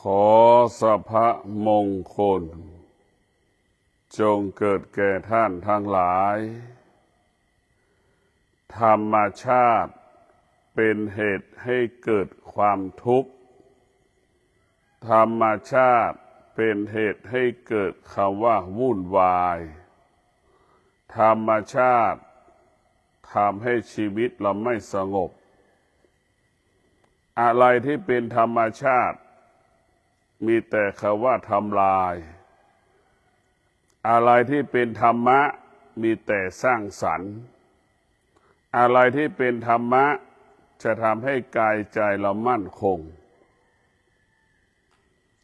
ขอสภะมงคลจงเกิดแก่ท่านทั้งหลายธรรมชาติเป็นเหตุให้เกิดความทุกข์ธรรมชาติเป็นเหตุให้เกิดคำว่าวุ่นวายธรรมชาติทำให้ชีวิตเราไม่สงบอะไรที่เป็นธรรมชาติมีแต่คำว่าทำลายอะไรที่เป็นธรรมะมีแต่สร้างสรรค์อะไรที่เป็นธรรมะจะทำให้กายใจเรามั่นคง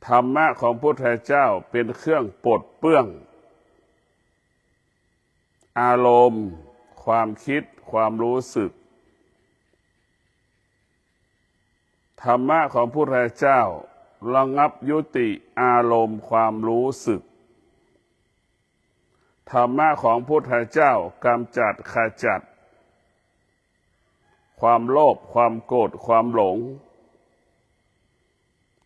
ธรรมะของพุทธเจ้าเป็นเครื่องปลดเปลื้องอารมณ์ความคิดความรู้สึกธรรมะของพุทธเจ้าระงับยุติอารมณ์ความรู้สึกธรรมะของพุทธเจ้ากำจัดขจัดความโลภความโกรธความหลง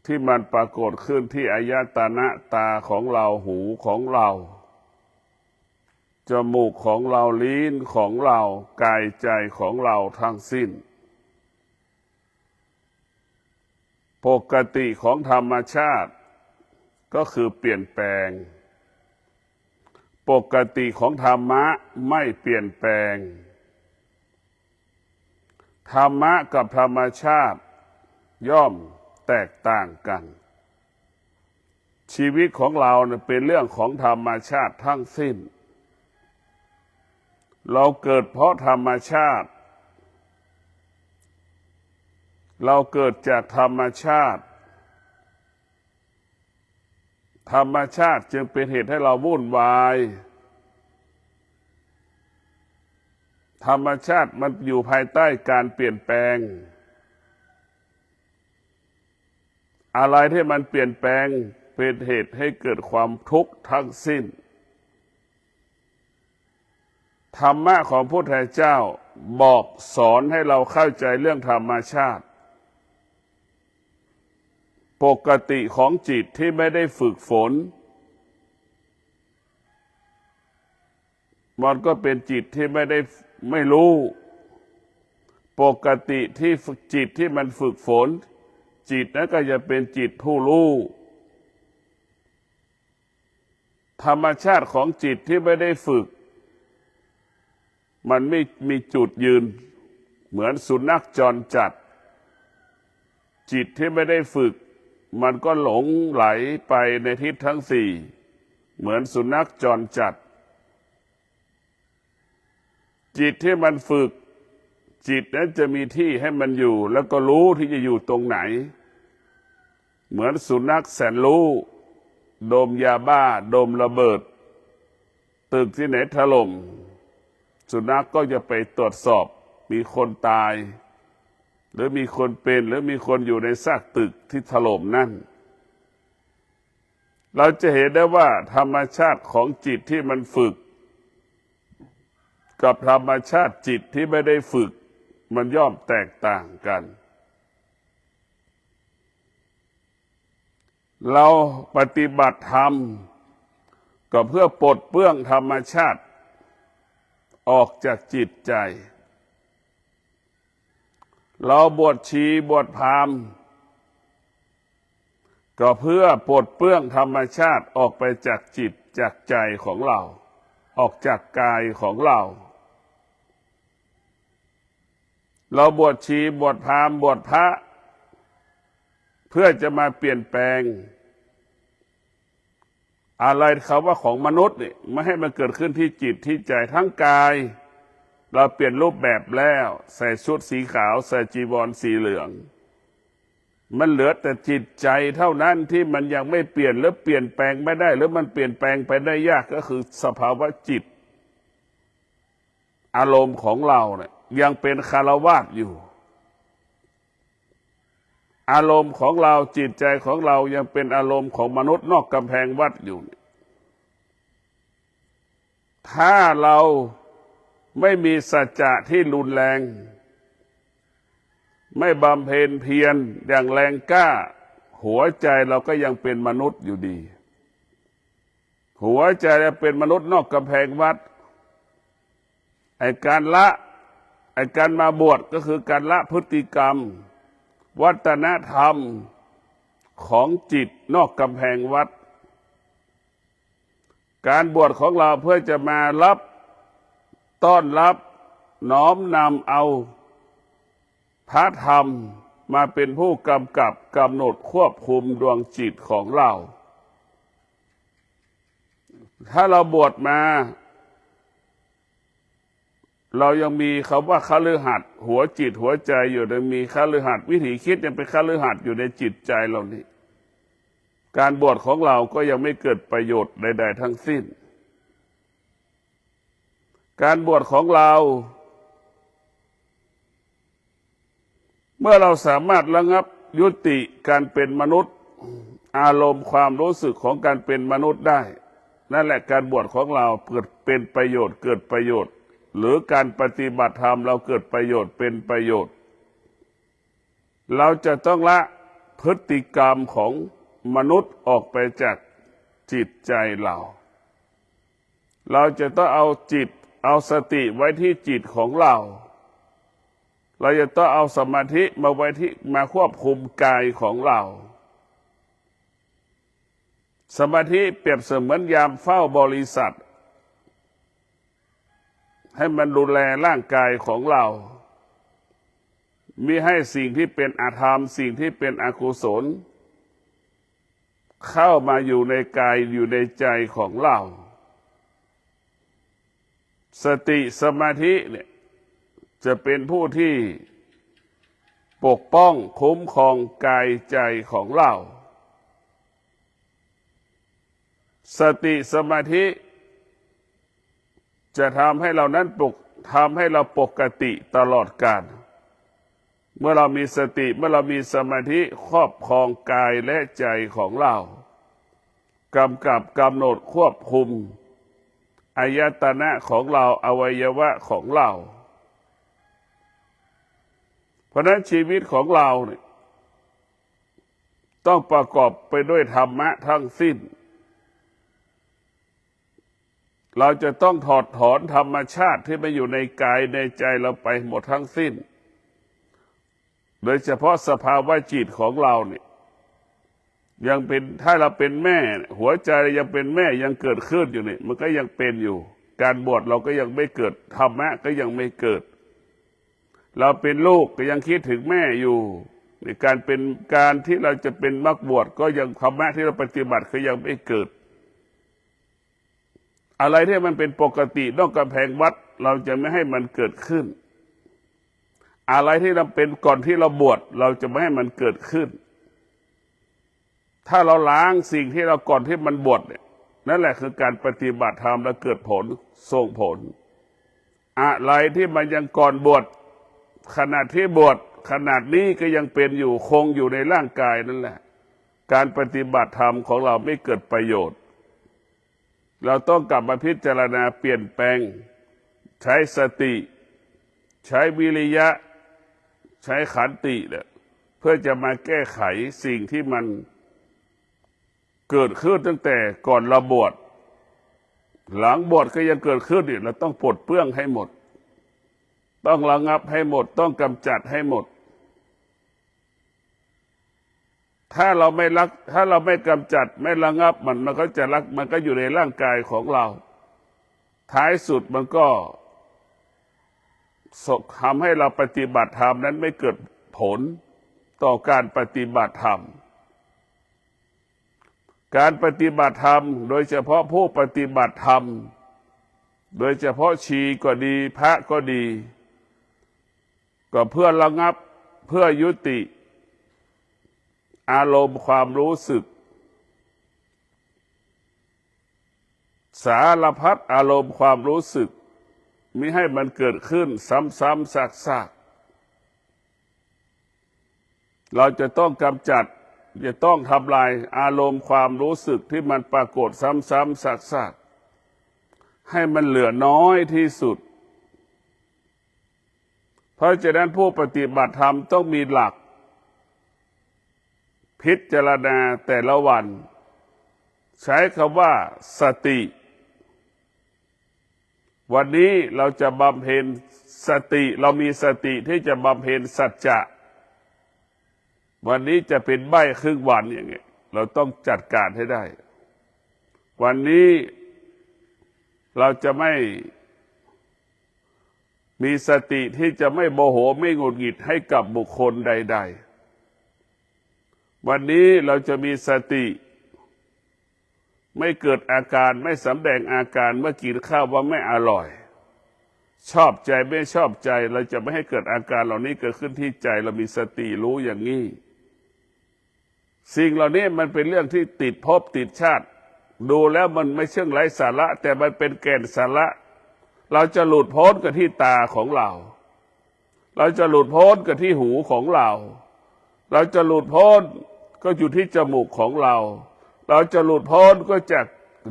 ที่มันปรากฏขึ้นที่อายตนะตาของเราหูของเราจมูกของเราลิ้นของเรากายใจของเราทั้งสิ้นปกติของธรรมชาติก็คือเปลี่ยนแปลงปกติของธรรมะไม่เปลี่ยนแปลงธรรมะกับธรรมชาติย่อมแตกต่างกันชีวิตของเราเป็นเรื่องของธรรมชาติทั้งสิ้นเราเกิดเพราะธรรมชาติเราเกิดจากธรรมชาติธรรมชาติจึงเป็นเหตุให้เราวุ่นวายธรรมชาติมันอยู่ภายใต้การเปลี่ยนแปลงอะไรที่มันเปลี่ยนแปลงเป็นเหตุให้เกิดความทุกข์ทั้งสิ้นธรรมะของพระพุทธเจ้าบอกสอนให้เราเข้าใจเรื่องธรรมชาติปกติของจิตที่ไม่ได้ฝึกฝนมันก็เป็นจิตที่ไม่รู้ปกติที่จิตที่มันฝึกฝนจิตนั้นก็จะเป็นจิตผู้รู้ธรรมชาติของจิตที่ไม่ได้ฝึกมันไม่มีจุดยืนเหมือนสุนัขจรจัดจิตที่ไม่ได้ฝึกมันก็หลงไหลไปในทิศทั้งสี่เหมือนสุนัขจรจัดจิตที่มันฝึกจิตนั้นจะมีที่ให้มันอยู่แล้วก็รู้ที่จะอยู่ตรงไหนเหมือนสุนัขแสนรู้ดมยาบ้าดมระเบิดตึกที่ไหนถล่มสุนัขก็จะไปตรวจสอบมีคนตายหรือมีคนเป็นหรือมีคนอยู่ในซากตึกที่ถล่มนั่นเราจะเห็นได้ว่าธรรมชาติของจิตที่มันฝึกกับธรรมชาติจิตที่ไม่ได้ฝึกมันย่อมแตกต่างกันเราปฏิบัติธรรมก็เพื่อปลดเปลื้องธรรมชาติออกจากจิตใจเราบวชชีบวชพราหมณ์ก็เพื่อปลดเปลื้องธรรมชาติออกไปจากจิตจากใจของเราออกจากกายของเราเราบวชชีบวชพราหมณ์บวชพระเพื่อจะมาเปลี่ยนแปลงอะไรเขาว่าของมนุษย์นี่ไม่ให้มันเกิดขึ้นที่จิตที่ใจทั้งกายเราเปลี่ยนรูปแบบแล้วใส่ชุดสีขาวใส่จีวรสีเหลืองมันเหลือแต่จิตใจเท่านั้นที่มันยังไม่เปลี่ยนหรือเปลี่ยนแปลงไม่ได้หรือมันเปลี่ยนแปลงไปได้ยากก็คือสภาวะจิตอารมณ์ของเราเนี่ยยังเป็นคฤหัสถ์อยู่อารมณ์ของเราจิตใจของเรายังเป็นอารมณ์ของมนุษย์นอกกำแพงวัดอยู่ถ้าเราไม่มีสัจจะที่รุนแรงไม่บำเพ็ญเพียรอย่างแรงกล้า หัวใจเราก็ยังเป็นมนุษย์อยู่ดีหัวใจเราเป็นมนุษย์นอกกำแพงวัดไอ้การมาบวชก็คือการละพฤติกรรมวัฒนธรรมของจิตนอกกำแพงวัดการบวชของเราเพื่อจะมาต้อนรับน้อมนำเอาพระธรรมมาเป็นผู้กำกับกำหนดควบคุมดวงจิตของเราถ้าเราบวชมาเรายังมีคำว่าคฤหัสถ์หัวจิตหัวใจอยู่ยังมีคฤหัสถ์วิถีคิดยังเป็นคฤหัสถ์อยู่ในจิตใจเรานี่การบวชของเราก็ยังไม่เกิดประโยชน์ใดๆทั้งสิ้นการบวชของเราเมื่อเราสามารถระงับยุติการเป็นมนุษย์อารมณ์ความรู้สึกของการเป็นมนุษย์ได้นั่นแหละการบวชของเราเกิดเป็นประโยชน์เกิดประโยชน์หรือการปฏิบัติธรรมเราเกิดประโยชน์เป็นประโยชน์เราจะต้องละพฤติกรรมของมนุษย์ออกไปจากจิตใจเราจะต้องเอาจิตเอาสติไว้ที่จิตของเราจะต้องเอาสมาธิมาไว้ที่มาควบคุมกายของเราสมาธิเปรียบเสมือนยามเฝ้าบริษัทให้มันดูแลร่างกายของเรามิให้สิ่งที่เป็นอธรรมสิ่งที่เป็นอกุศลเข้ามาอยู่ในกายอยู่ในใจของเราสติสมาธิเนี่ยจะเป็นผู้ที่ปกป้องคุ้มครองกายใจของเราสติสมาธิจะทำให้เรานั้นทำให้เราปกติตลอดกาลเมื่อเรามีสติเมื่อเรามีสมาธิครอบครองกายและใจของเรากำกับกำหนดควบคุมอายตนะของเราอวัยวะของเราเพราะนั้นชีวิตของเราเนี่ยต้องประกอบไปด้วยธรรมะทั้งสิ้นเราจะต้องถอดถอนธรรมชาติที่มาอยู่ในกายในใจเราไปหมดทั้งสิ้นโดยเฉพาะสภาวะจิตของเราเนี่ยยังเป็นถ้าเราเป็นแม่หัวใจยังเป็นแม่ยังเกิดขึ้นอยู่นี่มันก็ยังเป็นอยู่การบวชเราก็ยังไม่เกิดธรรมะก็ยังไม่เกิดเราเป็นลูกก็ยังคิดถึงแม่อยู่ในการที่เราจะเป็นนักบวชก็ยังธรรมะที่เราปฏิบัติก็ยังไม่เกิดอะไรที่มันเป็นปกตินอกกำแพงวัดเราจะไม่ให้มันเกิดขึ้นอะไรที่เราเป็นก่อนที่เราบวชเราจะไม่ให้มันเกิดขึ้นถ้าเราล้างสิ่งที่เราก่อนที่มันบวชเนี่ยนั่นแหละคือการปฏิบัติธรรมและเกิดผลส่งผลอะไรที่มันยังก่อนบวชขณะที่บวชขนาดนี้ก็ยังเป็นอยู่คงอยู่ในร่างกายนั่นแหละการปฏิบัติธรรมของเราไม่เกิดประโยชน์เราต้องกลับมาพิจารณาเปลี่ยนแปลงใช้สติใช้วิริยะใช้ขันติเนี่ยเพื่อจะมาแก้ไขสิ่งที่มันเกิดขึ้นตั้งแต่ก่อนเราบวชหลังบวชก็ยังเกิดขึ้นอีกเราต้องปลดเปลื้องให้หมดต้องระงับให้หมดต้องกำจัดให้หมดถ้าเราไม่กำจัดไม่ระงับมันก็จะมันก็อยู่ในร่างกายของเราท้ายสุดมันก็ทำให้เราปฏิบัติธรรมนั้นไม่เกิดผลต่อการปฏิบัติธรรมการปฏิบัติธรรมโดยเฉพาะผู้ปฏิบัติธรรมโดยเฉพาะชีก็ดีพระก็ดีก็เพื่อระงับเพื่อยุติอารมณ์ความรู้สึกสารพัดอารมณ์ความรู้สึกมิให้มันเกิดขึ้นซ้ำๆซากๆเราจะต้องกำจัดจะต้องทำลายอารมณ์ความรู้สึกที่มันปรากฏซ้ำๆซากๆให้มันเหลือน้อยที่สุดเพราะฉะนั้นผู้ปฏิบัติธรรมต้องมีหลัก พิจารณาแต่ละวันใช้คำว่าสติวันนี้เราจะบำเพ็ญสติเรามีสติที่จะบำเพ็ญสัจจะวันนี้จะเป็นใบ้ครึ่งวันอย่างเงี้ยเราต้องจัดการให้ได้วันนี้เราจะไม่มีสติที่จะไม่โมโหไม่หงุดหงิดให้กับบุคคลใดๆวันนี้เราจะมีสติไม่เกิดอาการไม่สำแดงอาการเมื่อกินข้าวว่าไม่อร่อยชอบใจไม่ชอบใจเราจะไม่ให้เกิดอาการเหล่านี้เกิดขึ้นที่ใจเรามีสติรู้อย่างนี้สิ่งเหล่านี้มันเป็นเรื่องที่ติดภพติดชาติดูแล้วมันไม่เชิงไร้สาระแต่มันเป็นแก่นสาระเราจะหลุดพ้นกับที่ตาของเราเราจะหลุดพ้นกับที่หูของเราเราจะหลุดพ้นก็อยู่ที่จมูกของเราเราจะหลุดพ้นก็จาก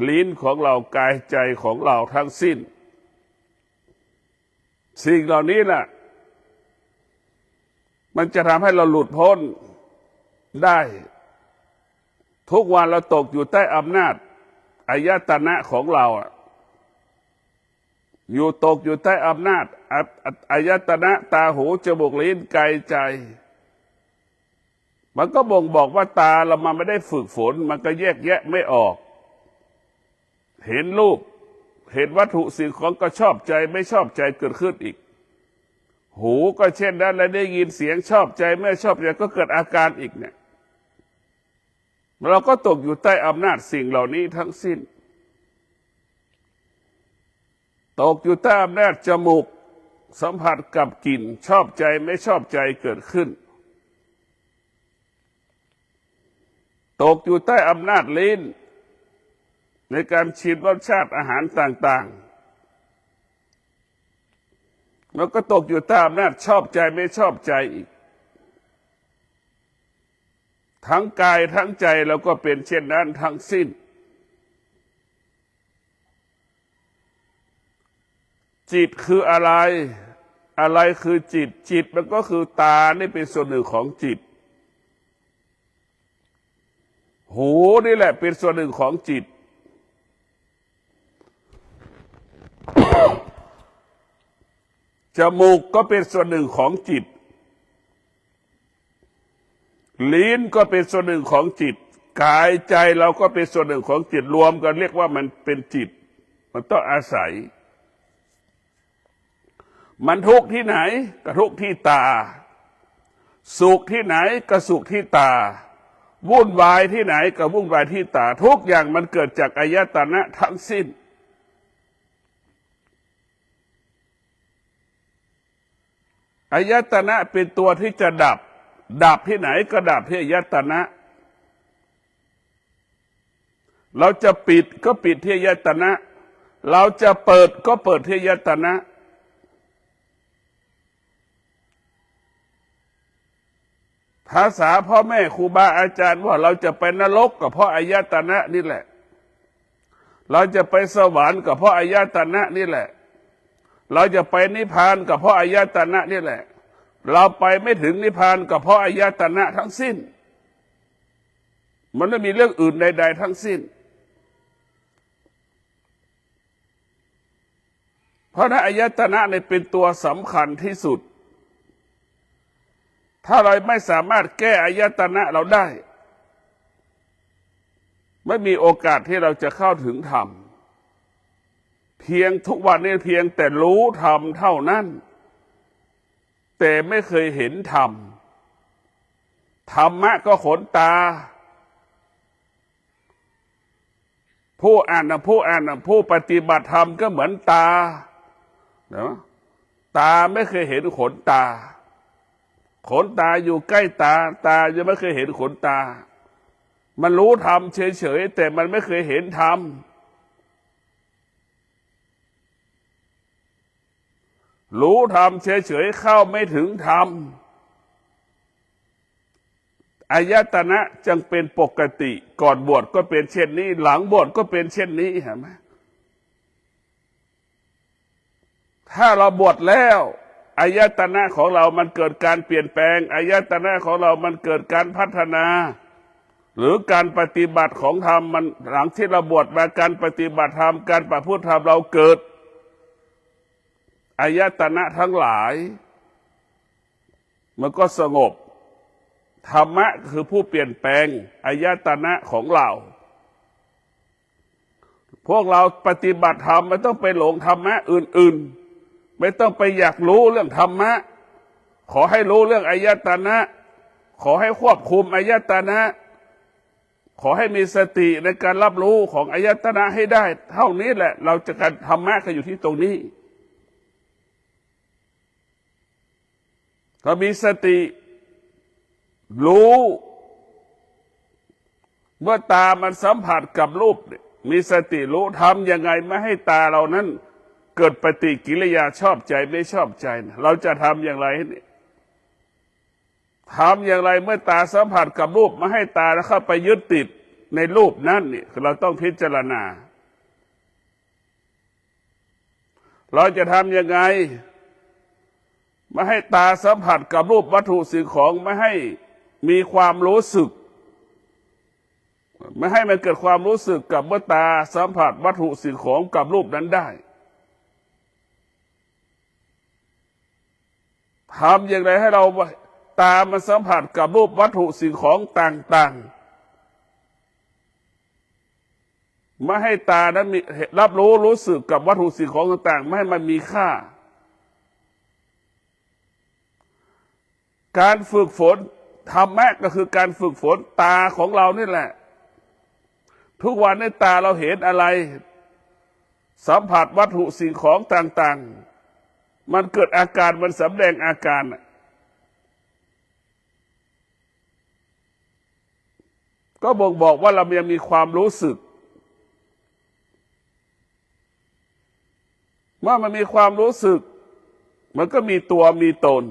ลิ้นของเรากายใจของเราทั้งสิ้นสิ่งเหล่านี้แหละมันจะทำให้เราหลุดพ้นได้ทุกวันเราตกอยู่ใต้อำนาจอายตนะของเราอยู่ตกอยู่ใต้อำนาจอายตนะตาหูจมูกลิ้นกายใจมันก็บ่งบอกว่าตาเรามันไม่ได้ฝึกฝนมันก็แยกแยะไม่ออกเห็นรูปเห็นวัตถุสิ่งของก็ชอบใจไม่ชอบใจเกิดขึ้นอีกหูก็เช่นนั้นและได้ยินเสียงชอบใจไม่ชอบใจก็เกิดอาการอีกเนี่ยเราก็ตกอยู่ใต้อำนาจสิ่งเหล่านี้ทั้งสิ้นตกอยู่ใต้อำนาจจมูกสัมผัสกับกลิ่นชอบใจไม่ชอบใจเกิดขึ้นตกอยู่ใต้อำนาจลิ้นในการชิมรสชาติอาหารต่างๆแล้วก็ตกอยู่ใต้อำนาจชอบใจไม่ชอบใจอีกทั้งกายทั้งใจเราก็เป็นเช่นนั้นทั้งสิ้นจิตคืออะไรอะไรคือจิตจิตมันก็คือตานี่เป็นส่วนหนึ่งของจิตหูนี่แหละเป็นส่วนหนึ่งของจิตจมูกก็เป็นส่วนหนึ่งของจิตลิ้นก็เป็นส่วนหนึ่งของจิตกายใจเราก็เป็นส่วนหนึ่งของจิตรวมกันเรียกว่ามันเป็นจิตมันต้องอาศัยมันทุกข์ที่ไหนก็ทุกข์ที่ตาสุขที่ไหนก็สุขที่ตาวุ่นวายที่ไหนก็วุ่นวายที่ตาทุกอย่างมันเกิดจากอายตนะทั้งสิ้นอายตนะเป็นตัวที่จะดับที่ไหนก็ดับที่อายตนะเราจะปิดก็ปิดที่อายตนะเราจะเปิดก็เปิดที่อายตนะภาษาพ่อแม่ครูบาอาจารย์ว่าเราจะไปนรกก็เพราะอายตนะนี่แหละเราจะไปสวรรค์ก็เพราะอายตนะนี่แหละเราจะไปนิพพานก็เพราะอายตนะนี่แหละเราไปไม่ถึงนิพพานก็เพราะอายตนะทั้งสิ้นมันไม่มีเรื่องอื่นใดๆทั้งสิ้นเพราะนั้นอายตนะเนี่ยเป็นตัวสำคัญที่สุดถ้าเราไม่สามารถแก้อายตนะเราได้ไม่มีโอกาสที่เราจะเข้าถึงธรรมเพียงทุกวันนี้เพียงแต่รู้ธรรมเท่านั้นแต่ไม่เคยเห็นธรรมธรรมะก็ขนตาผู้อ่านผู้ปฏิบัติธรรมก็เหมือนตาเนาะตาไม่เคยเห็นขนตาขนตาอยู่ใกล้ตาตายังไม่เคยเห็นขนตามันรู้ธรรมเฉยๆแต่มันไม่เคยเห็นธรรมรู้ธรรมเฉยๆเข้าไม่ถึงธรรมอายตนะจึงเป็นปกติก่อนบวชก็เป็นเช่นนี้หลังบวชก็เป็นเช่นนี้เห็นไหมถ้าเราบวชแล้วอายตนะของเรามันเกิดการเปลี่ยนแปลงอายตนะของเรามันเกิดการพัฒนา หรือการปฏิบัติของธรรมมันหลังที่เราบวชมาการปฏิบัติธรรมการประพฤติธรรมเราเกิดอายตนะทั้งหลายมันก็สงบธรรมะคือผู้เปลี่ยนแปลงอายตนะของเราพวกเราปฏิบัติธรรมไม่ต้องไปหลงธรรมะอื่นๆไม่ต้องไปอยากรู้เรื่องธรรมะขอให้รู้เรื่องอายตนะขอให้ควบคุมอายตนะขอให้มีสติในการรับรู้ของอายตนะให้ได้เท่านี้แหละเราจะการธรรมะก็อยู่ที่ตรงนี้ถ้ามีสติรู้เมื่อตามันสัมผัสกับรูปมีสติรู้ทำยังไงไม่ให้ตาเรานั้นเกิดปฏิกิริยาชอบใจไม่ชอบใจเราจะทำอย่างไรนี่ทำอย่างไรเมื่อตาสัมผัสกับรูปไม่ให้ตาเข้าไปยึดติดในรูปนั้นนี่เราต้องพิจารณาเราจะทำยังไงไม่ให้ตาสัมผัสกับรูปวัตถุสิ่งของไม่ให้มีความรู้สึกไม่ให้มันเกิดความรู้สึกกับเมื่อตาสัมผัสวัตถุสิ่งของกับรูปนั้นได้ทำอย่างไรให้เราตามันสัมผัสกับรูปวัตถุสิ่งของต่างๆไม่ให้ตานั้นมีรับรู้สึกกับวัตถุสิ่งของต่างๆไม่ให้มันมีค่าการฝึกฝนธรรมะก็คือการฝึกฝนตาของเรานี่แหละทุกวันในตาเราเห็นอะไรสัมผัสวัตถุสิ่งของต่างๆมันเกิดอาการมันแสดงอาการก็บ่งบอกว่าเรายังมีความรู้สึกเมื่อมันมีความรู้สึกมันก็มีตัวมีตน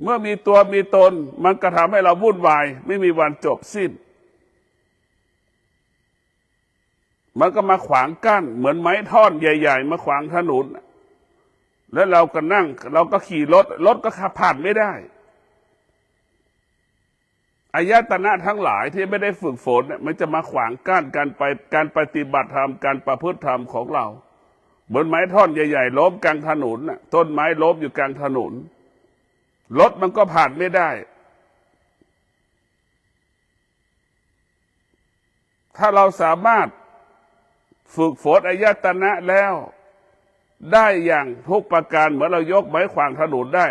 เมื่อมีตัวมีตนมันก็ทำให้เราวุ่นวายไม่มีวันจบสิ้นมันก็มาขวางกั้นเหมือนไม้ท่อนใหญ่ๆมาขวางถนนแล้วเราก็นั่งเราก็ขี่รถก็ขับผ่านไม่ได้อายตนะทั้งหลายที่ไม่ได้ฝึกฝนมันจะมาขวางกั้นการปฏิบัติธรรมการประพฤติธรรมของเราเหมือนไม้ท่อนใหญ่ๆล้มกลางถนนต้นไม้ล้มอยู่กลางถนนรถมันก็ผ่านไม่ได้ถ้าเราสามารถฝึกฝนอายตนะแล้วได้อย่างทุกประการเหมือนเรายกไม้ขวางถนนได้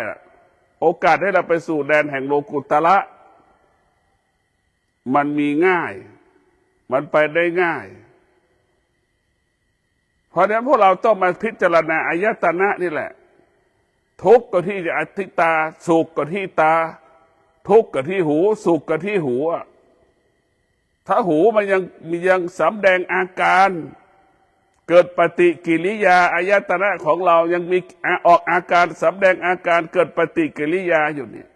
โอกาสให้เราไปสู่แดนแห่งโลกุตระมันมีง่ายมันไปได้ง่ายเพราะฉะนั้นพวกเราต้องมาพิจารณาอายตนะนี่แหละทุกข์ก็ที่อธิตาสุขก็ที่ตาทุกข์ก็ที่หูสุขก็ที่หูถ้าหูมันยังสำแดงอาการเกิดปฏิกิริยาอายตนะของเรายังมีออกอาการสำแดงอาการเกิดปฏิกิริยาอยู่เนี่ย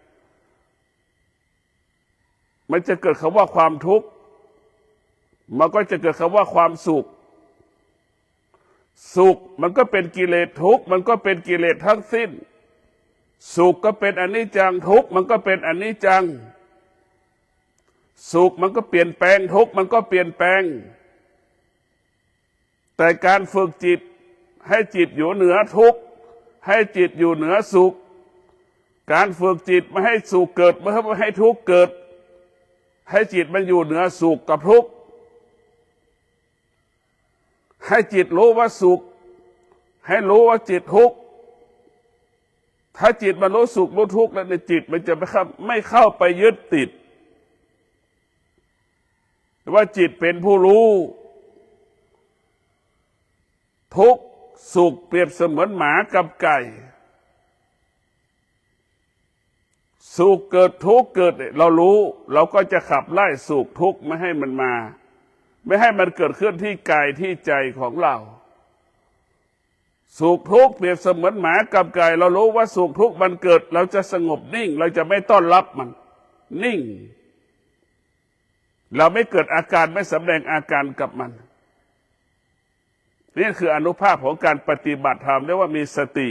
มันจะเกิดคำว่าความทุกข์มันก็จะเกิดคำว่าความสุขสุขมันก็เป็นกิเลสทุกข์มันก็เป็นกิเลสทั้งสิ้นสุขก็เป็นอนิจจังทุกข์มันก็เป็นอนิจจังสุขมันก็เปลี่ยนแปลงทุกข์มันก็เปลี่ยนแปลงแต่การฝึกจิตให้จิตอยู่เหนือทุกข์ให้จิตอยู่เหนือสุขการฝึกจิตไม่ให้สุขเกิดไม่ให้ทุกข์เกิดให้จิตมันอยู่เหนือสุขกับทุกข์ให้จิตรู้ว่าสุขให้รู้ว่าจิตทุกข์ถ้าจิตมันรู้สุขรู้ทุกข์แล้วในจิตมันจะไม่เข้าไปยึดติดว่าจิตเป็นผู้รู้ทุกข์สุขเปรียบเสมือนหมากับไก่สุขเกิดทุกข์เกิดเรารู้เราก็จะขับไล่สุขทุกข์ไม่ให้มันมาไม่ให้มันเกิดขึ้นที่กายที่ใจของเราสุขทุกข์เปรียบเสมือนหมากับไก่เรารู้ว่าสุขทุกข์มันเกิดเราจะสงบนิ่งเราจะไม่ต้อนรับมันนิ่งเราไม่เกิดอาการไม่แสดงอาการกับมันนี่คืออานุภาพของการปฏิบัติธรรมเรียกว่ามีสติ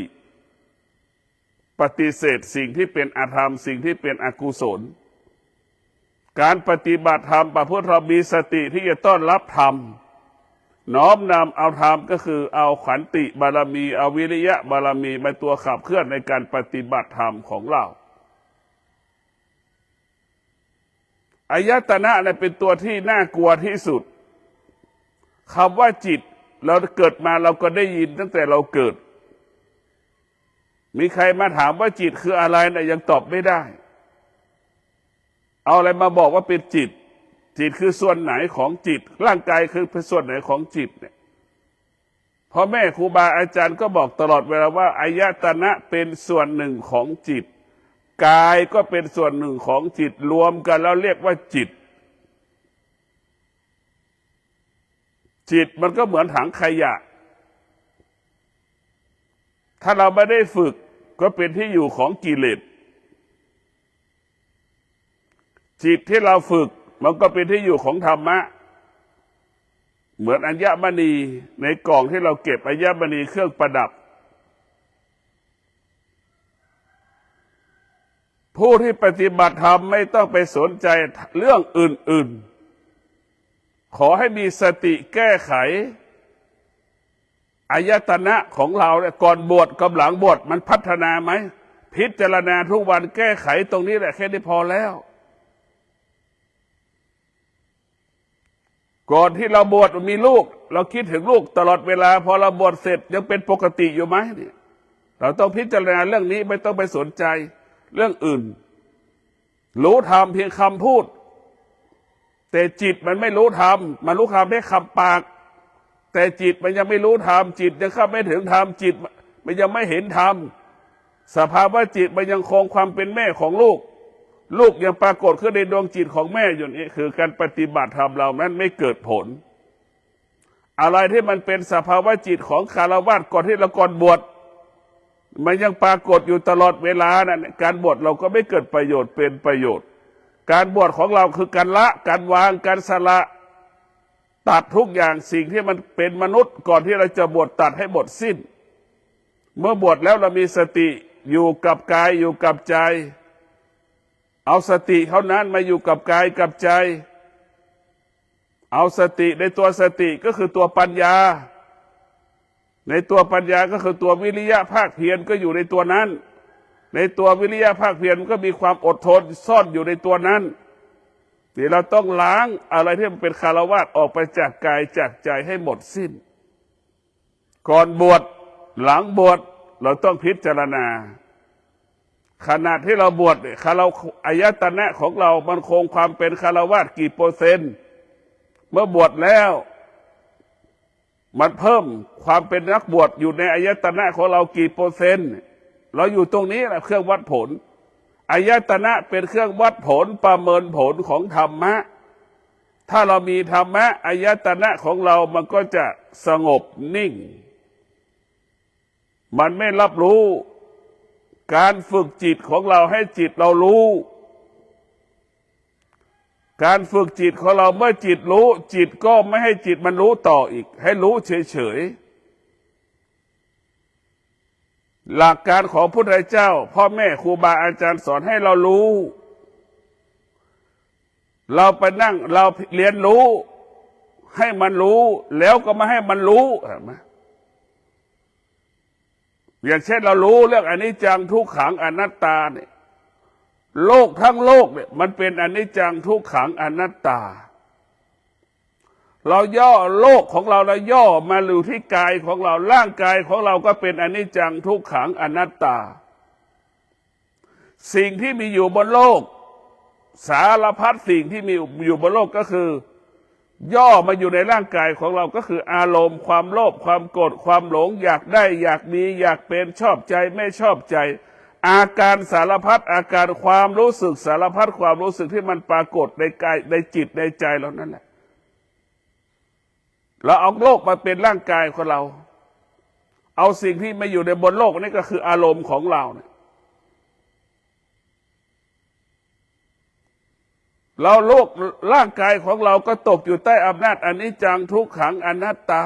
ปฏิเสธสิ่งที่เป็นอธรรมสิ่งที่เป็นอกุศล การปฏิบัติธรรมเพื่อเรามีสติที่จะต้อนรับธรรมน้อมนำเอาธรรมก็คือเอาขันติบารมีเอาวิริยะบารมีมาตัวขับเคลื่อนในการปฏิบัติธรรมของเราอายตนะเนี่ยเป็นตัวที่น่ากลัวที่สุดคำว่าจิตเราเกิดมาเราก็ได้ยินตั้งแต่เราเกิดมีใครมาถามว่าจิตคืออะไรเนี่ยยังตอบไม่ได้เอาอะไรมาบอกว่าเป็นจิตจิตคือส่วนไหนของจิตร่างกายคือเป็นส่วนไหนของจิตเนี่ยพ่อแม่ครูบาอาจารย์ก็บอกตลอดเวลาว่าอายตนะเป็นส่วนหนึ่งของจิตกายก็เป็นส่วนหนึ่งของจิตรวมกันแล้วเรียกว่าจิตจิตมันก็เหมือนถังขยะถ้าเราไม่ได้ฝึกก็เป็นที่อยู่ของกิเลสจิตที่เราฝึกมันก็เป็นที่อยู่ของธรรมะเหมือนอัญมณีในกล่องที่เราเก็บอัญมณีเครื่องประดับผู้ที่ปฏิบัติธรรมไม่ต้องไปสนใจเรื่องอื่นๆขอให้มีสติแก้ไขอายตนะของเราเนี่ยก่อนบวชกับหลังบวชมันพัฒนาไหมพิจารณาทุกวันแก้ไขตรงนี้แหละแค่นี้พอแล้วก่อนที่เราบวชมีลูกเราคิดถึงลูกตลอดเวลาพอเราบวชเสร็จยังเป็นปกติอยู่ไหมเนี่ยเราต้องพิจารณาเรื่องนี้ไม่ต้องไปสนใจเรื่องอื่นรู้ธรรมเพียงคำพูดแต่จิตมันไม่รู้ธรรมมันรู้ธรรมแค่คำปากแต่จิตมันยังไม่รู้ธรรมจิตยังเข้าไม่ถึงธรรมจิตมันยังไม่เห็นธรรมสภาวะจิตมันยังคงความเป็นแม่ของลูกลูกยังปรากฏขึ้นในดวงจิตของแม่อยู่นี่คือการปฏิบัติธรรมเรานั้นไม่เกิดผลอะไรที่มันเป็นสภาวะจิตของคฤหัสถ์ก่อนที่เราก่อนบวชมันยังปรากฏอยู่ตลอดเวลานั่นการบวชเราก็ไม่เกิดประโยชน์เป็นประโยชน์การบวชของเราคือการละการวางการสละตัดทุกอย่างสิ่งที่มันเป็นมนุษย์ก่อนที่เราจะบวชตัดให้หมดสิ้นเมื่อบวชแล้วเรามีสติอยู่กับกายอยู่กับใจเอาสติเท่านั้นมาอยู่กับกายกับใจเอาสติในตัวสติก็คือตัวปัญญาในตัวปัญญาก็คือตัววิริยะภาคเพียรก็อยู่ในตัวนั้นในตัววิริยะภาคเพียรก็มีความอดทนซ่อนอยู่ในตัวนั้นที่เราต้องล้างอะไรที่มันเป็นคฤหัสถ์ออกไปจากกายจากใจให้หมดสิ้นก่อนบวชหลังบวชเราต้องพิจารณาขณะที่เราบวชเนี่ยเราอายตนะของเรามันคงความเป็นคฤหัสถ์กี่เปอร์เซ็นต์เมื่อบวชแล้วมันเพิ่มความเป็นนักบวชอยู่ในอายตนะของเรากี่เปอร์เซ็นต์เราอยู่ตรงนี้แหละเครื่องวัดผลอายตนะเป็นเครื่องวัดผลประเมินผลของธรรมะถ้าเรามีธรรมะอายตนะของเรามันก็จะสงบนิ่งมันไม่รับรู้การฝึกจิตของเราให้จิตเรารู้การฝึกจิตของเราเมื่อจิตรู้จิตก็ไม่ให้จิตมันรู้ต่ออีกให้รู้เฉยๆหลักการของพุทธเจ้าพ่อแม่ครูบาอาจารย์สอนให้เรารู้เราไปนั่งเราเรียนรู้ให้มันรู้แล้วก็มาให้มันรู้เห็นไหมอย่างเช่นเรารู้เรื่องอนิจจังทุกขังอนัตตาเนี่ยโลกทั้งโลกเนี่ยมันเป็นอนิจจังทุกขังอนัตตาเราย่อโลกของเราแล้วย่อมาอยู่ที่กายของเราร่างกายของเราก็เป็นอนิจจังทุกขังอนัตตาสิ่งที่มีอยู่บนโลกสารพัดสิ่งที่มีอยู่บนโลกก็คือย่อมาอยู่ในร่างกายของเราก็คืออารมณ์ความโลภความโกรธความหลงอยากได้อยากมีอยากเป็นชอบใจไม่ชอบใจอาการสารพัดอาการความรู้สึกสารพัดความรู้สึกที่มันปรากฏในกายในจิตในใจเรานั่นแหละเราเอาโลกมาเป็นร่างกายของเราเอาสิ่งที่มาอยู่ในบนโลกนี่ก็คืออารมณ์ของเราเนี่ยเราโลกร่างกายของเราก็ตกอยู่ใต้อำนาจอนิจจังทุกขังอนัตตา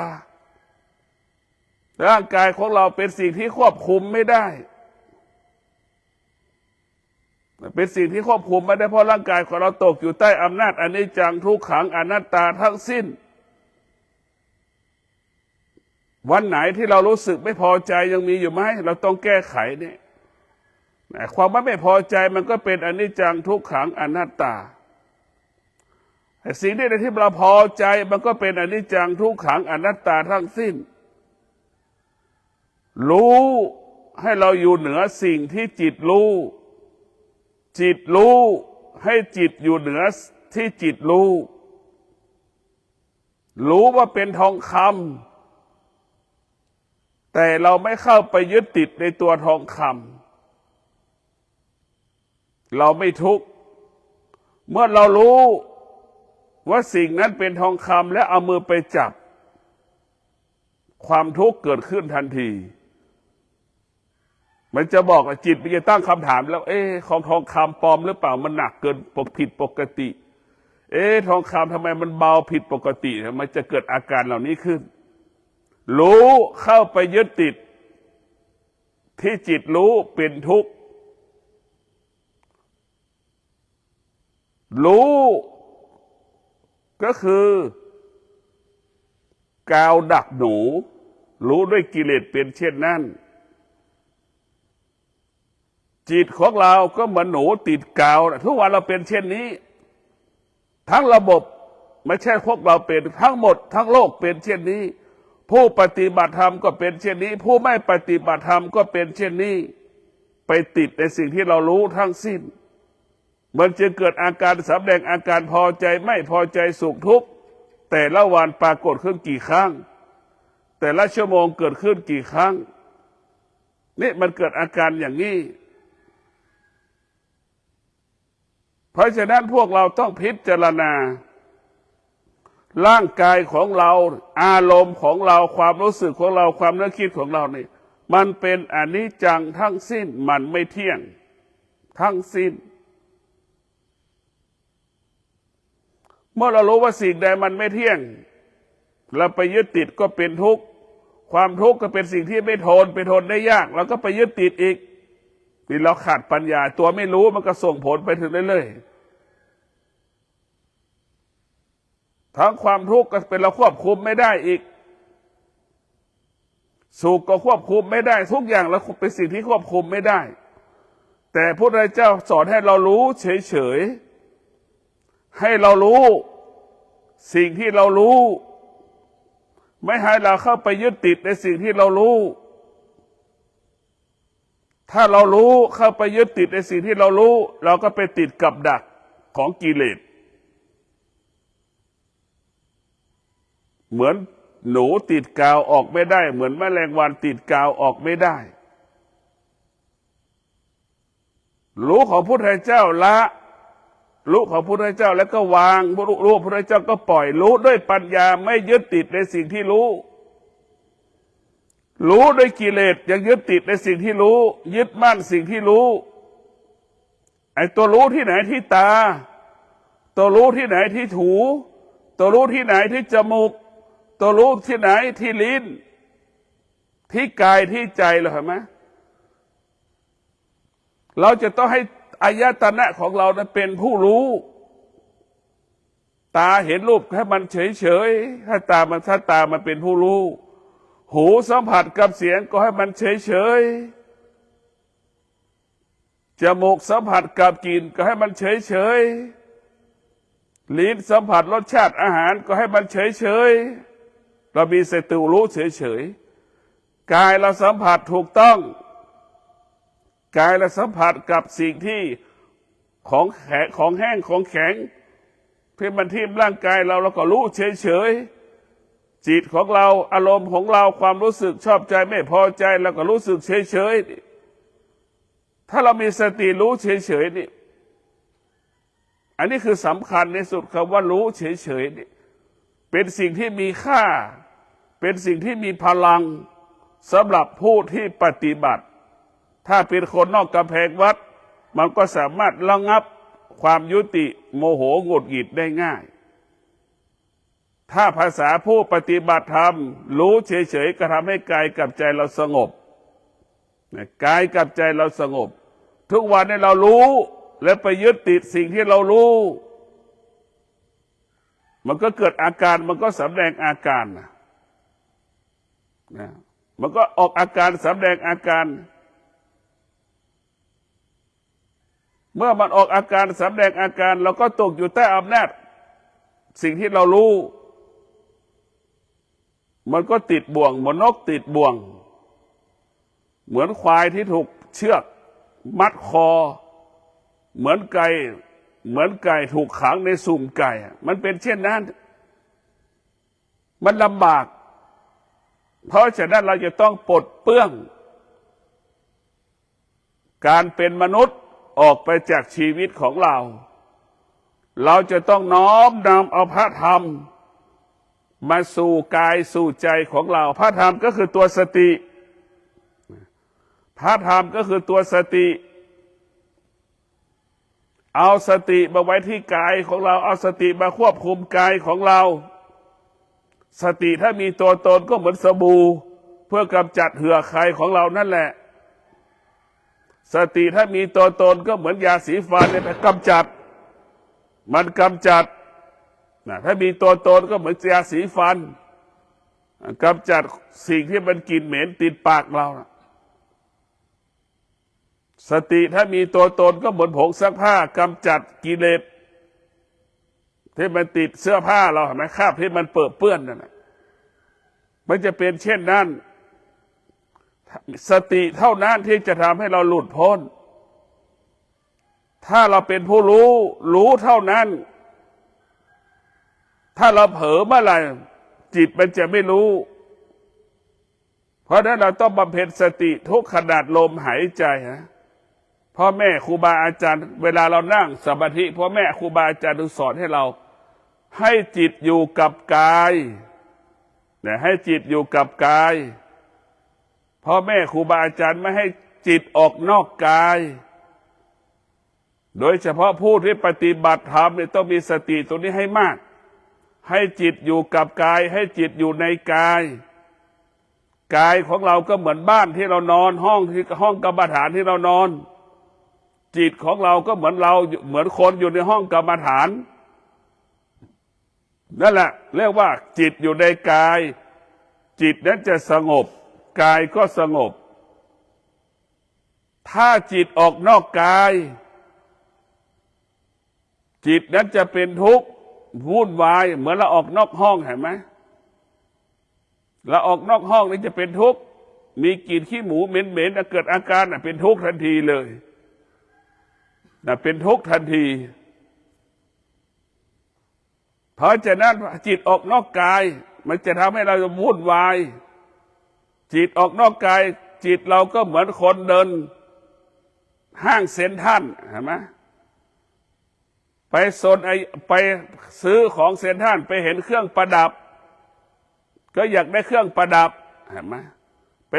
ร่างกายของเราเป็นสิ่งที่ควบคุมไม่ได้ เป็นสิ่งที่ควบคุมไม่ได้เพราะร่างกายของเราตกอยู่ใต้อำนาจอนิจจังทุกขังอนัตตาทั้งสิ้นวันไหนที่เรารู้สึกไม่พอใจยังมีอยู่ไหมเราต้องแก้ไขเนี่ยความไม่พอใจมันก็เป็นอนิจจังทุกขังอนัตตาสิ่งที่เราพอใจมันก็เป็นอนิจจังทุกขังอนัตตาทั้งสิ้นรู้ให้เราอยู่เหนือสิ่งที่จิตรู้จิตรู้ให้จิตอยู่เหนือที่จิตรู้รู้ว่าเป็นทองคำแต่เราไม่เข้าไปยึดติดในตัวทองคำเราไม่ทุกข์เมื่อเรารู้ว่าสิ่งนั้นเป็นทองคำและเอามือไปจับความทุกข์เกิดขึ้นทันทีมันจะบอกว่าจิตมันจะตั้งคำถามแล้วของทองคำปลอมหรือเปล่ามันหนักเกินผิดปกติทองคำทำไมมันเบาผิดปกติมันจะเกิดอาการเหล่านี้ขึ้นรู้เข้าไปยึดติดที่จิตรู้เป็นทุกข์รู้ก็คือกาวดักหนูรู้ด้วยกิเลสเป็นเช่นนั้นจิตของเราก็เหมือนหนูติดกาวทุกวันเราเป็นเช่นนี้ทั้งระบบไม่ใช่พวกเราเป็นทั้งหมดทั้งโลกเป็นเช่นนี้ผู้ปฏิบัติธรรมก็เป็นเช่นนี้ผู้ไม่ปฏิบัติธรรมก็เป็นเช่นนี้ไปติดในสิ่งที่เรารู้ทั้งสิ้นมันจึงเกิดอาการแสดงอาการพอใจไม่พอใจสุขทุกข์แต่ละวันปรากฏขึ้นกี่ครั้งแต่ละชั่วโมงเกิดขึ้นกี่ครั้งนี่มันเกิดอาการอย่างนี้เพราะฉะนั้นพวกเราต้องพิจารณาร่างกายของเราอารมณ์ของเราความรู้สึกของเราความนึกคิดของเรานี่มันเป็นอนิจจังทั้งสิ้นมันไม่เที่ยงทั้งสิ้นเมื่อเรารู้ว่าสิ่งใดมันไม่เที่ยงเราไปยึดติดก็เป็นทุกข์ความทุกข์ก็เป็นสิ่งที่ไม่ทนไปทนได้ยากเราก็ไปยึดติดอีกนี่เราขาดปัญญาตัวไม่รู้มันก็ส่งผลไปถึงเรื่อยๆทั้งความทุกข์ก็เป็นเราควบคุมไม่ได้อีกสุขก็ควบคุมไม่ได้ทุกอย่างเราเป็นสิ่งที่ควบคุมไม่ได้แต่พระพุทธเจ้าสอนให้เรารู้เฉยๆให้เรารู้สิ่งที่เรารู้ไม่ให้เราเข้าไปยึดติดในสิ่งที่เรารู้ถ้าเรารู้เข้าไปยึดติดในสิ่งที่เรารู้เราก็ไปติดกับดักของกิเลสเหมือนหนูติดกาวออกไม่ได้เหมือนแมลงวันติดกาวออกไม่ได้รู้ของพระพุทธเจ้าละรู้ของพระพุทธเจ้าแล้วก็วางรู้พระพุทธเจ้าก็ปล่อยรู้ด้วยปัญญาไม่ยึดติดในสิ่งที่รู้ด้วยกิเลสยังยึดติดในสิ่งที่รู้ยึดมั่นสิ่งที่รู้ไอ้ตัวรู้ที่ไหนที่ตาตัวรู้ที่ไหนที่หูตัวรู้ที่ไหนที่จมูกตัวรู้ที่ไหนที่ลิ้นที่กายที่ใจเหรอเห็นไหมเราจะต้องให้อายตนะของเรานั้นเป็นผู้รู้ตาเห็นรูปให้มันเฉยๆถ้าตามันเป็นผู้รู้หูสัมผัสกับเสียงก็ให้มันเฉยๆจมูกสัมผัสกับกลิ่นก็ให้มันเฉยๆลิ้นสัมผัสรสชาติอาหารก็ให้มันเฉยๆเรามีสติรู้เฉยๆกายเราสัมผัสถูกต้องกายเราสัมผัสกับสิ่งที่ของแข็งของแห้งของแข็งเพื่อมันทิ่มร่างกายเราก็รู้เฉยๆจิตของเราอารมณ์ของเราความรู้สึกชอบใจไม่พอใจเราก็รู้สึกเฉยๆถ้าเรามีสติรู้เฉยๆนี่อันนี้คือสำคัญในสุดคำว่ารู้เฉยๆนี่เป็นสิ่งที่มีค่าเป็นสิ่งที่มีพลังสำหรับผู้ที่ปฏิบัติถ้าเป็นคนนอกกำแพงวัดมันก็สามารถระงับความยุติโมโหหงุดหงิดได้ง่ายถ้าภาษาผู้ปฏิบัติธรรมรู้เฉยๆก็ทำให้กายกับใจเราสงบกายกับใจเราสงบทุกวันนี้เรารู้ และไปยึดติดสิ่งที่เรารู้มันก็เกิดอาการมันก็สำแดงอาการนะมันก็ออกอาการสำแดงอาการเมื่อมันออกอาการสำแดงอาการเราก็ตกอยู่ใต้อำนาจสิ่งที่เรารู้มันก็ติดบ่วงเหมือนนกติดบ่วงเหมือนควายที่ถูกเชือกมัดคอเหมือนไก่ถูกขังในสุ่มไก่มันเป็นเช่นนั้นมันลำบากเพราะฉะนั้นเราจะต้องปลดเปลื้องการเป็นมนุษย์ออกไปจากชีวิตของเราจะต้องน้อมนำเอาพระธรรมมาสู่กายสู่ใจของเราพระธรรมก็คือตัวสติพระธรรมก็คือตัวสติเอาสติมาไว้ที่กายของเราเอาสติมาควบคุมกายของเราสติถ้ามีตัวตนก็เหมือนสบู่เพื่อกำจัดเหือใครของเรานั่นแหละสติถ้ามีตัวตนก็เหมือนยาสีฟันเนี่ยกำจัดมันกำจัดถ้ามีตัวตนก็เหมือนยาสีฟันกำจัดสิ่งที่มันกลิ่นเหม็นติดปากเราสติถ้ามีตัวตนก็เหมือนผงซักผ้ากำจัดกิเลสที่มันติดเสื้อผ้าเราเห็นไหมคราบที่มันเปื้อนนั่นมันจะเป็นเช่นนั้นสติเท่านั้นที่จะทำให้เราหลุดพ้นถ้าเราเป็นผู้รู้เท่านั้นถ้าเราเผลอเมื่อไหร่จิตมันจะไม่รู้เพราะนั้นเราต้องบำเพ็ญสติทุกขณะลมหายใจพ่อแม่ครูบาอาจารย์เวลาเรานั่งสมาธิพ่อแม่ครูบาอาจารย์สอนให้เราให้จิตอยู่กับกายให้จิตอยู่กับกายพ่อแม่ครูบาอาจารย์ไม่ให้จิตออกนอกกายโดยเฉพาะผู้ที่ปฏิบัติธรรมเนี่ยต้องมีสติตรงนี้ให้มากให้จิตอยู่กับกายให้จิตอยู่ในกายกายของเราก็เหมือนบ้านที่เรานอนห้องกรรมฐานที่เรานอนจิตของเราก็เหมือนคนอยู่ในห้องกรรมฐานนั่นแหละเรียกว่าจิตอยู่ในกายจิตนั้นจะสงบกายก็สงบถ้าจิตออกนอกกายจิตนั้นจะเป็นทุกข์วุ่นวายเหมือนเราออกนอกห้องเห็นไหมเราออกนอกห้องนี่จะเป็นทุกข์มีกลิ่นขี้หมูเหม็นๆเกิดอาการเป็นทุกข์ทันทีเลยเป็นทุกข์ทันทีเพราะฉะนั้นจิตออกนอกกายมันจะทำให้เราวุ่นวายจิตออกนอกกายจิตเราก็เหมือนคนเดินห้างเซ็นทรัลเห็นไหมไปไปซื้อของเซ็นทรัลไปเห็นเครื่องประดับก็อยากได้เครื่องประดับเห็นไหมไป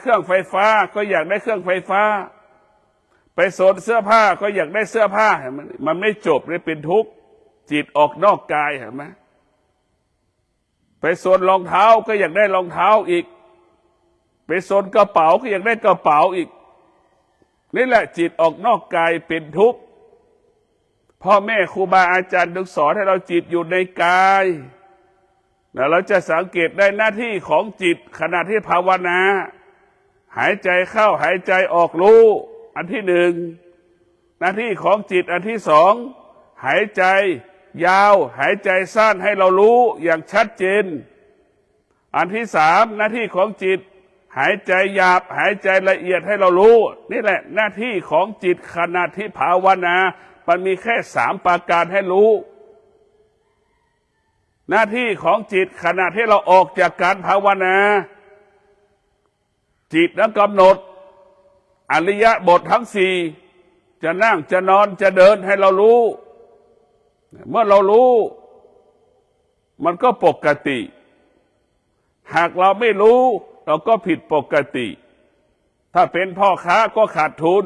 เครื่องไฟฟ้าก็อยากได้เครื่องไฟฟ้าไปโซนเสื้อผ้าก็อยากได้เสื้อผ้าเห็นไหมมันไม่จบเลยเป็นทุกข์จิตออกนอกกายเห็นไหมไปโซนรองเท้าก็อยากได้รองเท้าอีกไปโซนกระเป๋าก็อยากได้กระเป๋าอีกนี่แหละจิตออกนอกกายเป็นทุกข์พ่อแม่ครูบาอาจารย์สอนให้เราจิตอยู่ในกายเราจะสังเกตได้หน้าที่ของจิตขณะที่ภาวนาหายใจเข้าหายใจออกรู้อันที่หนึ่งหน้าที่ของจิตอันที่สองหายใจยาวหายใจสั้นให้เรารู้อย่างชัดเจนอันที่สามหน้าที่ของจิตหายใจหยาบหายใจละเอียดให้เรารู้นี่แหละหน้าที่ของจิตขณะที่ภาวนามันมีแค่สามประการให้รู้หน้าที่ของจิตขณะที่เราออกจากการภาวนาจิตนั้นกำหนดอริยบททั้งสี่จะนั่งจะนอนจะเดินให้เรารู้เมื่อเรารู้มันก็ปกติหากเราไม่รู้เราก็ผิดปกติถ้าเป็นพ่อค้าก็ขาดทุน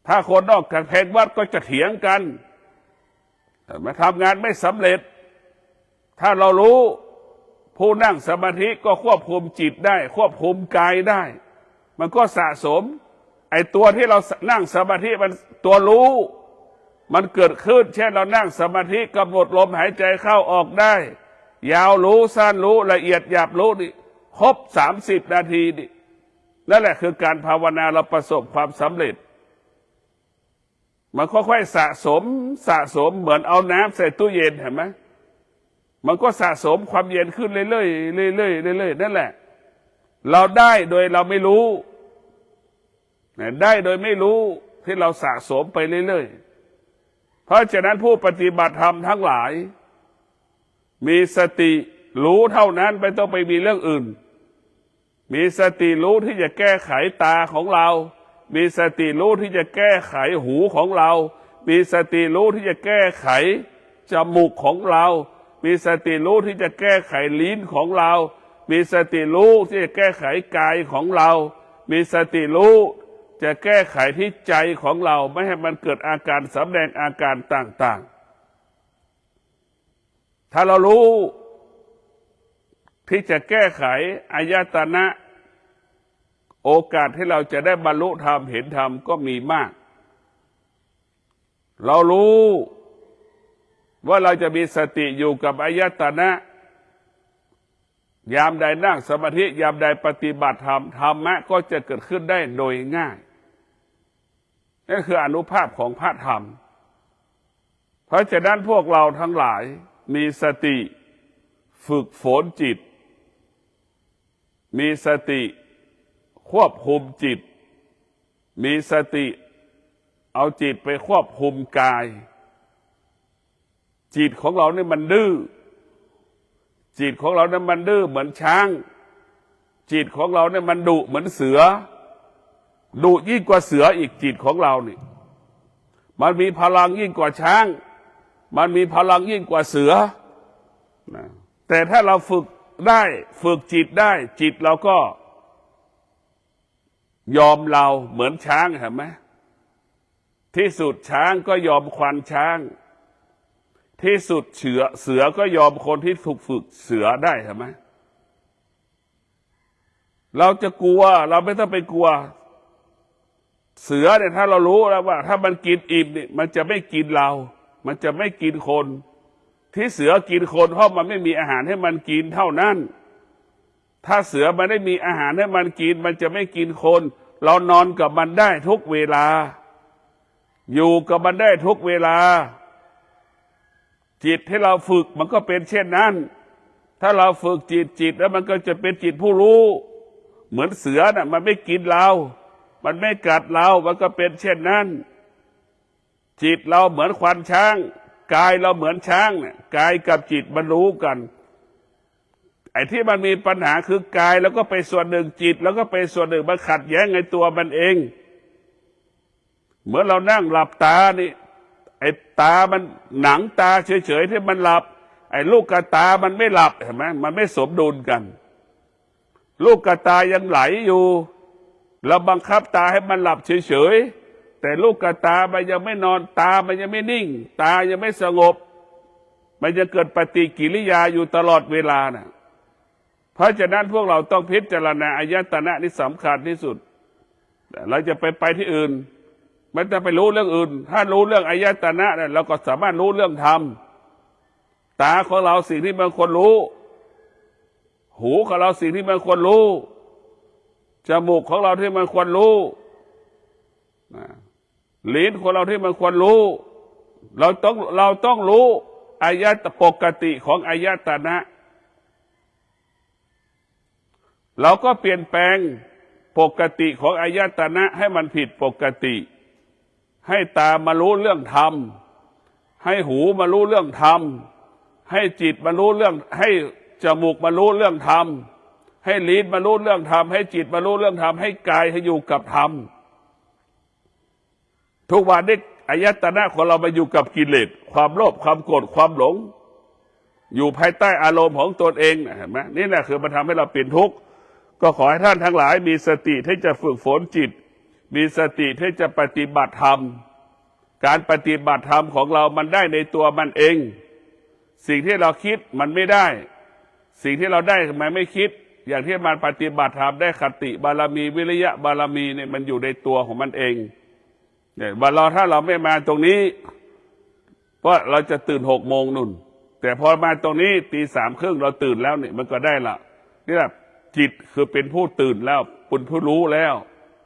ถ้าคนนอกจากเพลงวัดก็จะเถียงกันมาทำงานไม่สำเร็จถ้าเรารู้ผู้นั่งสมาธิก็ควบคุมจิตได้ควบคุมกายได้มันก็สะสม ไอ้ตัวที่เรานั่งสมาธิมันตัวรู้มันเกิดขึ้นเช่นเรานั่งสมาธิกำหนดลมหายใจเข้าออกได้ยาวรู้สั้นรู้ละเอียดหยาบรู้นี่ครบ30 นาทีนี่นั่นแหละคือการภาวนาเราประสบความสำเร็จมันค่อยๆสะสมเหมือนเอาน้ำใส่ตู้เย็นเห็นไหมมันก็สะสมความเย็นขึ้นเรื่อยๆเรื่อยๆเรื่อยๆนั่นแหละเราได้โดยเราไม่รู้ได้โดยไม่รู้ที่เราสะสมไปเรื่อยๆเพราะฉะนั้นผู้ปฏิบัติธรรมทั้งหลายมีสติรู้เท่านั้นไม่ต้องไปมีเรื่องอื่นมีสติรู้ที่จะแก้ไขตาของเรามีสติรู้ที่จะแก้ไขหูของเรามีสติรู้ที่จะแก้ไขจมูกของเรามีสติรู้ที่จะแก้ไขลิ้นของเรามีสติรู้ที่จะแก้ไขกายของเรามีสติรู้จะแก้ไขที่ใจของเราไม่ให้มันเกิดอาการแสดงอาการต่างๆถ้าเรารู้ที่จะแก้ไขอายตนะโอกาสที่เราจะได้บรรลุธรรมเห็นธรรมก็มีมากเรารู้ว่าเราจะมีสติอยู่กับอายตนะยามใดนั่งสมาธิยามใดปฏิบัติธรรมธรรมะก็จะเกิดขึ้นได้โดยง่ายนั่นคืออานุภาพของพระธรรมเพราะฉะนั้นพวกเราทั้งหลายมีสติฝึกฝนจิตมีสติควบคุมจิตมีสติเอาจิตไปควบคุมกายจิตของเราเนี่ยมันดื้อจิตของเราเนี่ยมันดื้อเหมือนช้างจิตของเราเนี่ยมันดุเหมือนเสือดุยิ่งกว่าเสืออีกจิตของเรานี่มันมีพลังยิ่งกว่าช้างมันมีพลังยิ่งกว่าเสือนะแต่ถ้าเราฝึกได้ฝึกจิตได้จิตเราก็ยอมเราเหมือนช้างเห็นไหมที่สุดช้างก็ยอมควานช้างที่สุดเสือก็ยอมคนที่ถูกฝึกเสือได้เห็นไหมเราจะกลัวเราไม่ต้องไปกลัวเสือเนี่ยถ้าเรารู้แล้วว่าถ้ามันกินอิ่มเนี่ยมันจะไม่กินเรามันจะไม่กินคนที่เสือกินคนเพราะมันไม่มีอาหารให้มันกินเท่านั้นถ้าเสือมันได้มีอาหารให้มันกินมันจะไม่กินคนเรานอนกับมันได้ทุกเวลาอยู่กับมันได้ทุกเวลาจิตที่เราฝึกมันก็เป็นเช่นนั้นถ้าเราฝึกจิตแล้วมันก็จะเป็นจิตผู้รู้เหมือนเสือน่ะมันไม่กินเรามันไม่กัดเรามันก็เป็นเช่นนั้นจิตเราเหมือนควานช้างกายเราเหมือนช้างเนี่ยกายกับจิตมันรู้กันไอ้ที่มันมีปัญหาคือกายแล้วก็ไปส่วนหนึ่งจิตแล้วก็ไปส่วนหนึ่งมันขัดแย้งในตัวมันเองเหมือนเรานั่งหลับตานี่ไอ้ตามันหนังตาเฉยๆที่มันหลับไอ้ลูกกระตามันไม่หลับเห็นไหมมันไม่สมดุลกันลูกกระตายังไหลอยู่เราบังคับตาให้มันหลับเฉยๆแต่ลูกกระตามันยังไม่นอนตามันยังไม่นิ่งตายังไม่สงบมันจะเกิดปฏิกิริยาอยู่ตลอดเวลานะเพราะฉะนั้นพวกเราต้องพิจารณาอายตนะนี่สำคัญที่สุดเราจะไปที่อื่นไม่ต้องไปรู้เรื่องอื่นถ้ารู้เรื่องอายตนะเนี่ยเราก็สามารถรู้เรื่องธรรมตาของเราสิ่งที่มันควรรู้หูของเราสิ่งที่มันควรรู้จมูกของเราที่มันควรรู้ลิ้นของเราที่มันควรรู้เราต้องรู้อายตปกติของอายตนะเราก็เปลี่ยนแปลงปกติของอายตนะให้มันผิดปกติให้ตามารู้เรื่องธรรมให้หูมารู้เรื่องธรรมให้จิตมารู้เรื่องให้จมูกมารู้เรื่องธรรมให้ลิ้นมารู้เรื่องธรรมให้จิตมารู้เรื่องธรรมให้กายให้อยู่กับธรรมทุกวันนี้อายตนะของเรามาอยู่กับกิเลสความโลภความโกรธความหลงอยู่ภายใต้อารมณ์ของตนเองเห็นไหมนี่แหละคือมันทำให้เราเป็นทุกข์ก็ขอให้ท่านทั้งหลายมีสติที่จะฝึกฝนจิตมีสติที่จะปฏิบัติธรรมการปฏิบัติธรรมของเรามันได้ในตัวมันเองสิ่งที่เราคิดมันไม่ได้สิ่งที่เราได้ทำไมไม่คิด อย่างที่มันปฏิบัติธรรมได้คติบารมีวิริยะบารมีเนี่ยมันอยู่ในตัวของมันเองเนี่ยถ้าเราไม่มาตรงนี้เพราะเราจะตื่น6 โมงนู่นแต่พอมาตรงนี้ตี 3 ครึ่งเราตื่นแล้วเนี่ยมันก็ได้ละนี่แหละจิตคือเป็นผู้ตื่นแล้วเป็นผู้รู้แล้ว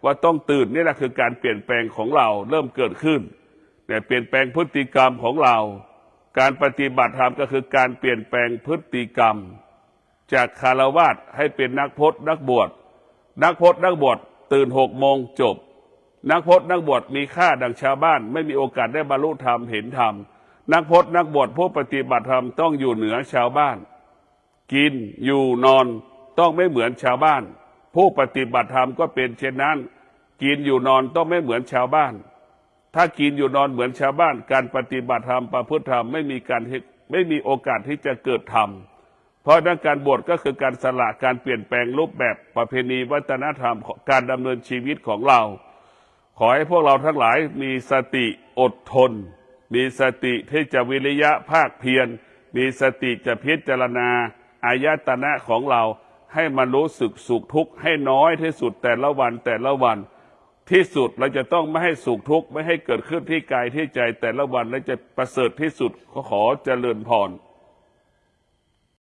ว่าต้องตื่นนี่แหละคือการเปลี่ยนแปลงของเราเริ่มเกิดขึ้นแต่เปลี่ยนแปลงพฤติกรรมของเราการปฏิบัติธรรมก็คือการเปลี่ยนแปลงพฤติกรรมจากคฤหัสถ์ให้เป็นนักพจน์นักบวชนักพจน์นักบวชตื่น6 โมงจบนักพจน์นักบวชมีค่าดังชาวบ้านไม่มีโอกาสได้บรรลุธรรมเห็นธรรมนักพจน์นักบวชผู้ปฏิบัติธรรมต้องอยู่เหนือชาวบ้านกินอยู่นอนต้องไม่เหมือนชาวบ้านผู้ปฏิบัติธรรมก็เป็นเช่นนั้นกินอยู่นอนต้องไม่เหมือนชาวบ้านถ้ากินอยู่นอนเหมือนชาวบ้านการปฏิบัติธรรมประพฤติธรรมไม่มีโอกาสที่จะเกิดธรรมเพราะนั้นการบวชก็คือการสละการเปลี่ยนแปลงรูปแบบประเพณีวัฒนธรรมการดำเนินชีวิตของเราขอให้พวกเราทั้งหลายมีสติอดทนมีสติที่จะวิริยะภาคเพียรมีสติจะพิจารณาอายตนะของเราให้มันรู้สึกสุขทุกข์ให้น้อยที่สุดแต่ละวันที่สุดเราจะต้องไม่ให้สุขทุกข์ไม่ให้เกิดขึ้นที่กายที่ใจแต่ละวันและจะประเสริฐที่สุดขอเจริญพร